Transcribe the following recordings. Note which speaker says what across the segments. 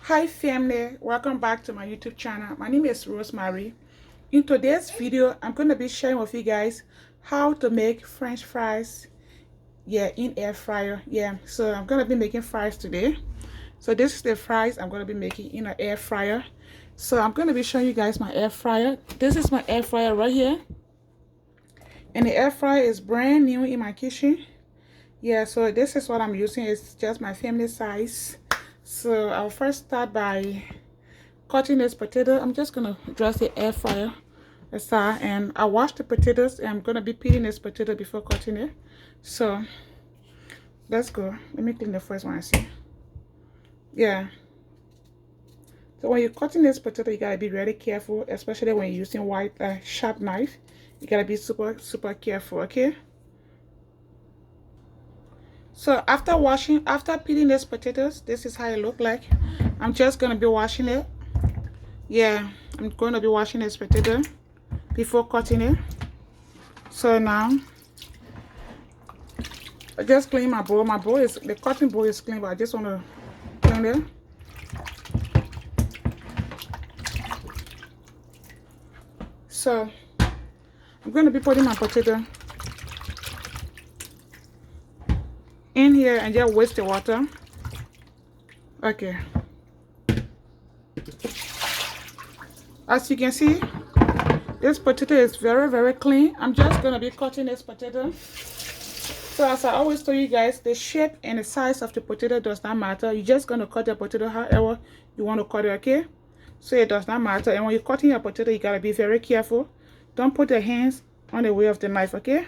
Speaker 1: Hi family, welcome back to my YouTube channel. My name is Rosemary. In today's video, I'm going to be sharing with you guys how to make French fries, in air fryer. So I'm going to be making fries today. So this is the fries I'm going to be making in an air fryer. So I'm going to be showing you guys my air fryer. This is my air fryer right here. And the air fryer is brand new in my kitchen. So this is what I'm using. It's just my family size. So I'll first start by cutting this potato. I'm just gonna dress the air fryer aside, and I wash the potatoes, and I'm gonna be peeling this potato before cutting it. So let's go. Let me clean the first one. So when you're cutting this potato, you gotta be really careful, especially when you're using sharp knife. You gotta be super careful, okay? So after peeling these potatoes, this is how it look like. I'm just gonna be washing it. I'm going to be washing this potato before cutting it. So now I just clean my bowl. The cutting bowl is clean, but I just want to clean it. So I'm going to be putting my potato in here and just waste the water. Okay. As you can see, this potato is very clean. I'm just going to be cutting this potato. So as I always tell you guys, the shape and the size of the potato does not matter. You're just going to cut the potato however you want to cut it, okay? So it does not matter. And when you're cutting your potato, you got to be very careful. Don't put your hands on the way of the knife, okay?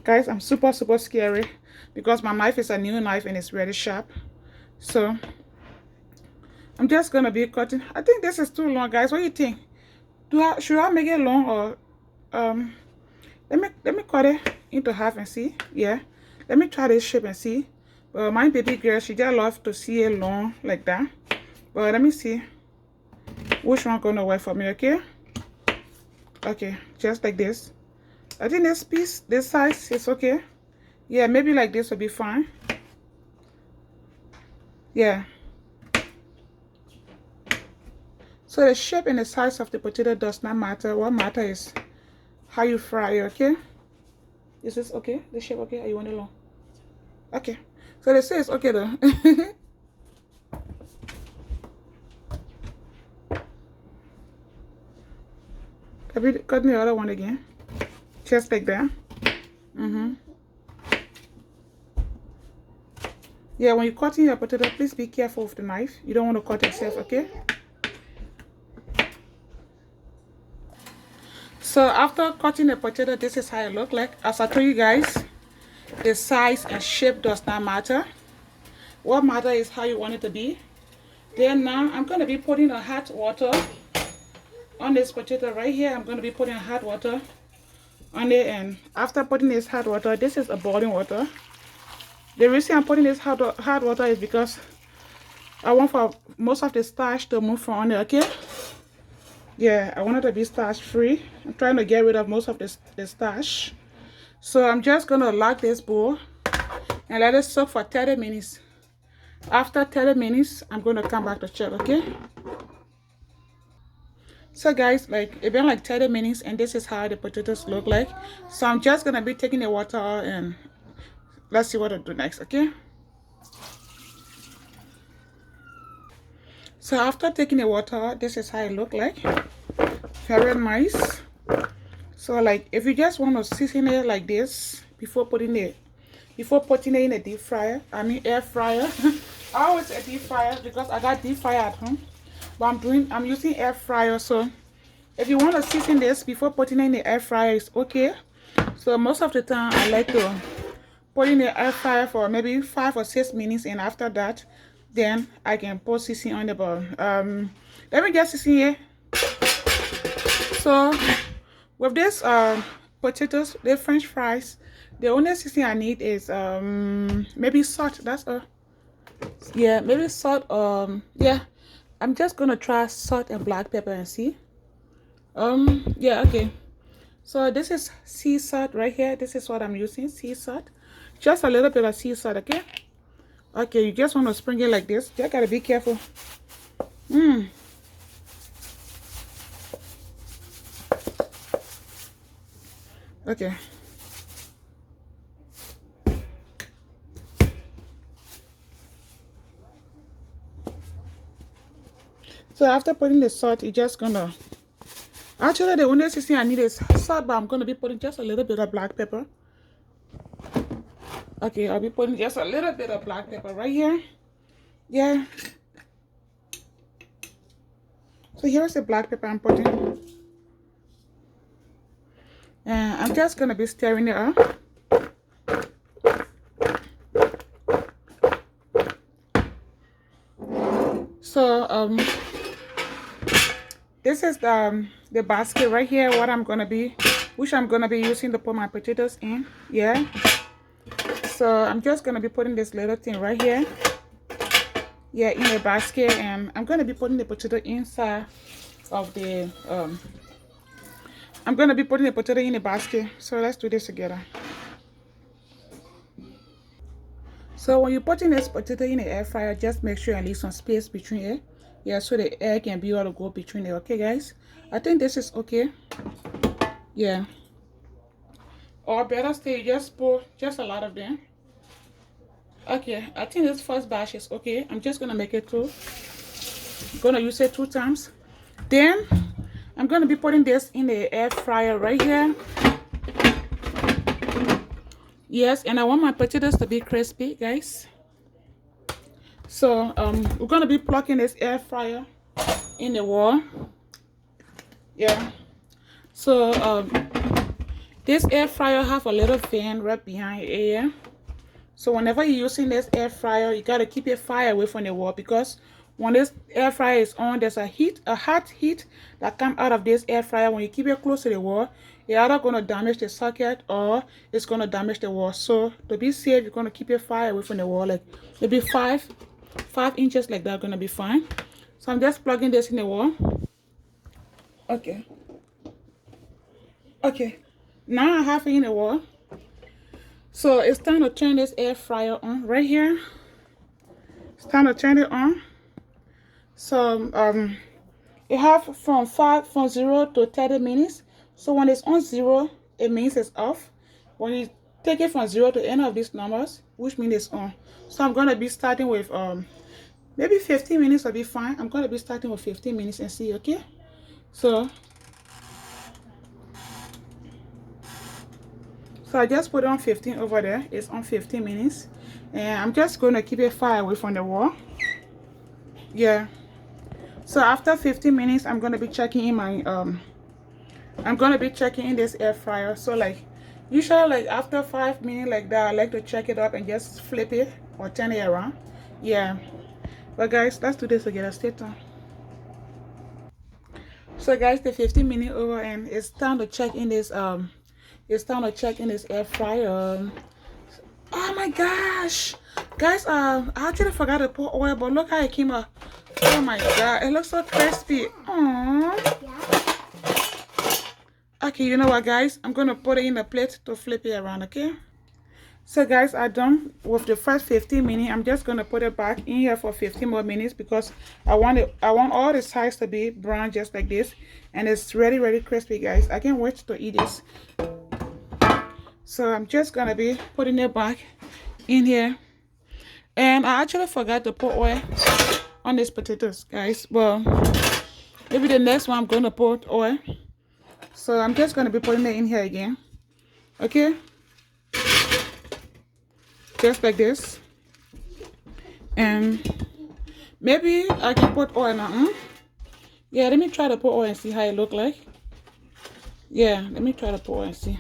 Speaker 1: Guys, I'm super scary because my knife is a new knife and it's really sharp. So I'm just gonna be cutting. I think this is too long, guys. What do you think? Should I make it long, or let me cut it into half and see? Let me try this shape and see. But my baby girl, she just loves to see it long like that. But let me see which one gonna work for me, okay? Okay, just like this. I think this size is okay. Maybe like this will be fine. So the shape and the size of the potato does not matter. What matters is how you fry it, okay? Is this okay? The shape okay? Or you want it long? Okay. So they say it's okay though. Cut the other one again. Just like that. When you're cutting your potato, please be careful with the knife. You don't want to cut yourself, okay? So after cutting the potato, this is how it look like. As I told you guys, the size and shape does not matter. What matters is how you want it to be. Then now I'm going to be putting the hot water on this potato right here. I'm going to be putting hot water on it, and after putting this hot water, this is a boiling water. The reason I'm putting this hot water is because I want for most of the starch to move from on it, okay? I want it to be starch free. I'm trying to get rid of most of the starch. So I'm just going to lock this bowl and let it soak for 30 minutes. After 30 minutes, I'm going to come back to check, okay? So guys, it's been like 30 minutes and this is how the potatoes look like. So I'm just going to be taking the water out and let's see what to do next, okay? So after taking the water out, this is how it look like. Very nice. So if you just want to season it like this before putting it in a deep fryer, air fryer. I always say deep fryer because I got deep fryer at home, but I'm using air fryer. So if you want to season this before putting it in the air fryer, it's okay. So most of the time I like to put in the air fryer for maybe 5 or 6 minutes, and after that then I can put seasoning on the ball. Let me just season it. So with this potatoes, the French fries, the only seasoning I need is maybe salt. That's all. Maybe salt. I'm just gonna try salt and black pepper and see. Okay. So this is sea salt right here. This is what I'm using, sea salt. Just a little bit of sea salt, okay? Okay, you just want to spring it like this. You gotta be careful. Okay. So after putting the salt, you're just gonna, actually the only thing I need is salt, but I'm gonna be putting just a little bit of black pepper. Okay, I'll be putting just a little bit of black pepper right here. Yeah. So here's the black pepper I'm putting. And I'm just gonna be stirring it up. So this is the basket right here, which I'm gonna be using to put my potatoes in. Yeah. So I'm just gonna be putting this little thing right here. Yeah, in a basket, and I'm gonna be putting the potato inside of the I'm gonna be putting the potato in the basket. So let's do this together. So when you're putting this potato in the air fryer, just make sure you leave some space between it. Yeah, so the air can be able to go between it. Okay, guys, I think this is okay. Yeah, or better still, you just pour just a lot of them. Okay, I think this first batch is okay. I'm just gonna make it 2. I'm gonna use it 2 times. Then I'm gonna be putting this in the air fryer right here. Yes, and I want my potatoes to be crispy, guys. So we're gonna be plugging this air fryer in the wall. Yeah. So this air fryer have a little fan right behind it here. So whenever you're using this air fryer, you gotta keep it far away from the wall, because when this air fryer is on, there's a hot heat that comes out of this air fryer. When you keep it close to the wall, it's either gonna damage the socket or it's gonna damage the wall. So to be safe, you're gonna keep it far away from the wall, like maybe 5 inches, like that, gonna be fine. So I'm just plugging this in the wall. Okay. Okay. Now I have it in the wall. So it's time to turn this air fryer on right here. It's time to turn it on. So it have from 0 to 30 minutes. So when it's on 0, it means it's off. When you take it from 0 to any of these numbers, which means it's on. So I'm gonna be starting with maybe 15 minutes will be fine. I'm gonna be starting with 15 minutes and see. Okay, so I just put on 15 over there. It's on 15 minutes, and I'm just gonna keep it far away from the wall. Yeah. So after 15 minutes, I'm gonna be checking in my I'm gonna be checking in this air fryer. So like usually, like after 5 minutes like that, I like to check it up and just flip it or turn it around. Yeah. But guys, let's do this together. Stay tuned. So guys, the 15 minutes over, and it's time to check in this air fryer. Oh my gosh, guys, I actually forgot to put oil, but look how it came out. Oh my god, it looks so crispy. Aww. Okay, you know what, guys, I'm gonna put it in the plate to flip it around. Okay, so guys, I'm done with the first 15 minutes. I'm just gonna put it back in here for 15 more minutes, because I want all the sides to be brown just like this, and it's really crispy, guys. I can't wait to eat this. So I'm just gonna be putting it back in here, and I actually forgot to put oil on these potatoes, guys. Well, maybe the next one I'm gonna put oil. So I'm just gonna be putting it in here again. Okay, just like this, and maybe I can put oil now. Yeah, let me try to put oil and see how it look like. Yeah, let me try to put oil and see.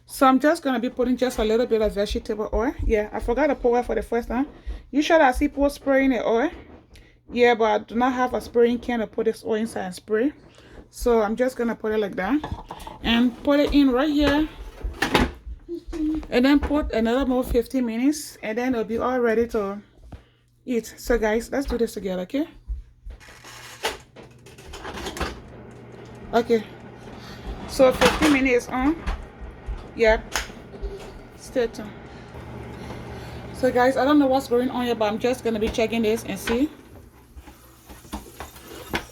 Speaker 1: So I'm just gonna be putting just a little bit of vegetable oil. Yeah, I forgot to pour oil for the first time. Usually I see people spraying the oil. Yeah, but I do not have a spraying can to put this oil inside and spray. So I'm just gonna put it like that and put it in right here, and then put another more 15 minutes, and then it'll be all ready to eat. So guys, let's do this together. Okay. Okay, so 15 minutes on. Yep, stay tuned. So guys, I don't know what's going on here, but I'm just gonna be checking this and see.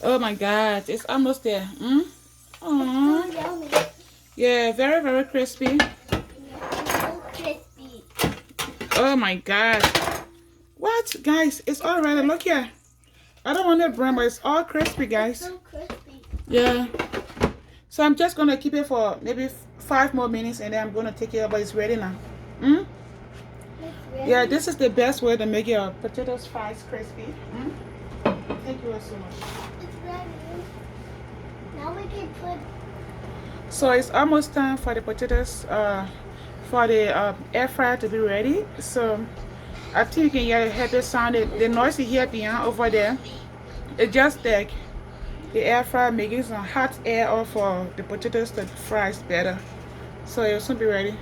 Speaker 1: Oh my god, it's almost there. Aww. Yeah, very, very crispy.
Speaker 2: So crispy.
Speaker 1: Oh my god. What? Guys, it's all ready. Look here. I don't want it brown, but it's all crispy, guys.
Speaker 2: It's so crispy.
Speaker 1: Yeah. So I'm just gonna keep it for maybe 5 more minutes and then I'm gonna take it out, but it's ready now. Yeah, this is the best way to make your potatoes fries crispy. Thank you so much.
Speaker 2: It's ready. Now we can put.
Speaker 1: So it's almost time for the potatoes, for the air fryer to be ready. So I think you can hear the happy sound. The noise you hear beyond over there, it's just like the air fryer making some hot air off for the potatoes to fry better. So it'll soon be ready.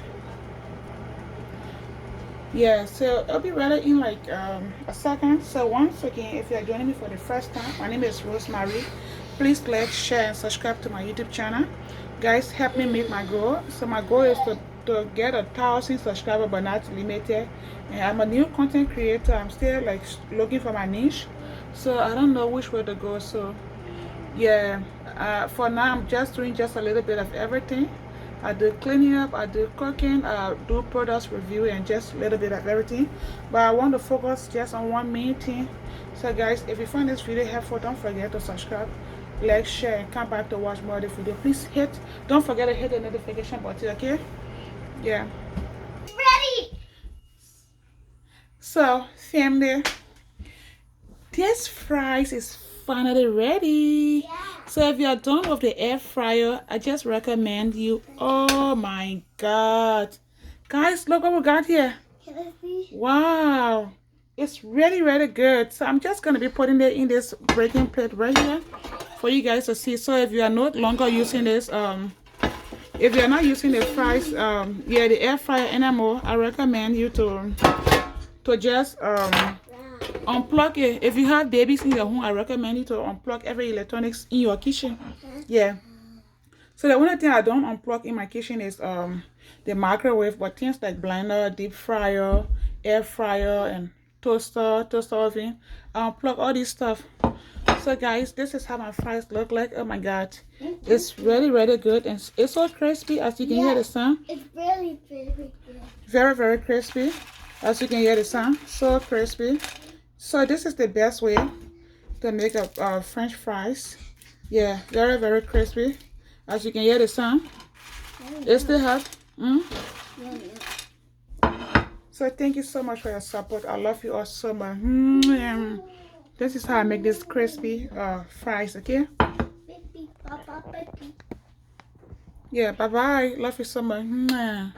Speaker 1: Yeah, so it'll be ready in like a second. So once again, if you're joining me for the first time, my name is Rosemary. Please like, share, and subscribe to my YouTube channel. Guys, help me meet my goal. So my goal is to get 1,000 subscribers, but not limited. And I'm a new content creator. I'm still like looking for my niche. So I don't know which way to go. So yeah, for now I'm just doing just a little bit of everything. I do cleaning up, I do cooking, I do products review, and just a little bit of everything. But I want to focus just on one main thing. So guys, if you find this video helpful, don't forget to subscribe, like, share, and come back to watch more of the video. Please don't forget to hit the notification button, okay? Yeah.
Speaker 2: Ready.
Speaker 1: So family, this fries is finally ready.
Speaker 2: Yeah.
Speaker 1: So if you're done with the air fryer, I just recommend you. Oh my god, guys, look what we got here.
Speaker 2: Can I see?
Speaker 1: Wow, it's really, really good. So I'm just gonna be putting it in this breaking plate right here for you guys to see. So if you are no longer using this, if you're not using the fries, yeah, the air fryer anymore, I recommend you to just unplug it. If you have babies in your home, I recommend you to unplug every electronics in your kitchen. Yeah. So the only thing I don't unplug in my kitchen is the microwave, but things like blender, deep fryer, air fryer, and toaster oven, I unplug all this stuff. So guys, this is how my fries look like. Oh my god, it's really, really good, and it's so crispy as you can hear the sound.
Speaker 2: It's really good.
Speaker 1: Very, very crispy, as you can hear the sound. So crispy. So this is the best way to make a French fries. Yeah, very, very crispy. As you can hear the sound, it's still hot. So thank you so much for your support. I love you all so much. This is how I make this crispy fries, okay? Yeah, bye-bye. Love you so much.
Speaker 2: Bye.